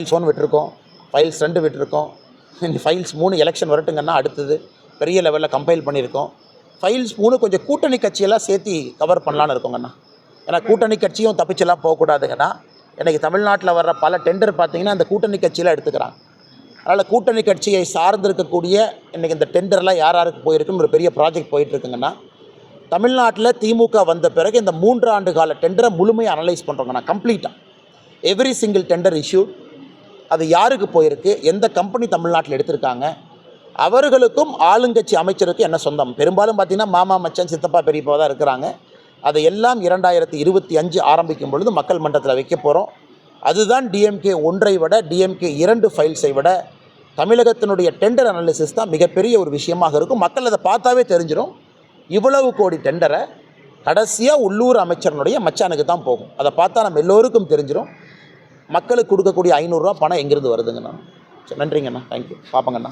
Files 1 விட்டுருக்கோம், files 2 விட்டுருக்கோம், files 3 election வரட்டுங்கன்னா அடுத்தது பெரிய லெவலில் கம்பைல் பண்ணியிருக்கோம். ஃபைல்ஸ் 3 கொஞ்சம் கூட்டணி கட்சியெல்லாம் சேர்த்து கவர் பண்ணலான்னு இருக்கோங்கண்ணா. ஏன்னா கூட்டணி கட்சியும் தப்பிச்செல்லாம் போகக்கூடாதுங்கண்ணா. இன்றைக்கி தமிழ்நாட்டில் வர்ற பல டெண்டர் பார்த்திங்கன்னா அந்த கூட்டணி கட்சியில் எடுத்துக்கிறாங்க. அதனால் கூட்டணி கட்சியை சார்ந்திருக்கக்கூடிய இன்றைக்கி இந்த டெண்டர்லாம் யார் யாருக்கு போயிருக்குன்னு ஒரு பெரிய ப்ராஜெக்ட் போயிட்டுருக்குங்கண்ணா. தமிழ்நாட்டில் திமுக வந்த பிறகு இந்த 3 ஆண்டு கால டெண்டரை முழுமையாக அனலைஸ் பண்ணுறோங்கண்ணா. கம்ப்ளீட்டாக எவ்ரி சிங்கிள் டெண்டர் இஷ்யூ, அது யாருக்கு போயிருக்கு, எந்த கம்பெனி தமிழ்நாட்டில் எடுத்திருக்காங்க, அவர்களுக்கும் ஆளுங்கட்சி அமைச்சருக்கும் என்ன சொந்தம். பெரும்பாலும் பார்த்திங்கன்னா மாமா மச்சான் சித்தப்பா பெரியப்பா தான் இருக்கிறாங்க. அதை எல்லாம் 2025 ஆரம்பிக்கும் பொழுது மக்கள் மன்றத்தில் வைக்க போகிறோம். அதுதான் டிஎம்கே 1 விட டிஎம்கே 2 ஃபைல்ஸை விட தமிழகத்தினுடைய டெண்டர் அனாலிசிஸ் தான் மிகப்பெரிய ஒரு விஷயமாக இருக்கும். மக்கள் அதை பார்த்தாவே தெரிஞ்சிடும். இவ்வளவு கோடி டெண்டரை கடைசியாக உள்ளூர் அமைச்சரனுடைய மச்சானுக்கு தான் போகும். அதை பார்த்தா நம்ம எல்லோருக்கும் தெரிஞ்சிடும் மக்களுக்கு கொடுக்கக்கூடிய 500 ரூபா பணம் எங்கேருந்து வருதுங்கண்ணா. சரி, நன்றிங்கண்ணா, தேங்க்யூ, பார்ப்பங்கண்ணா.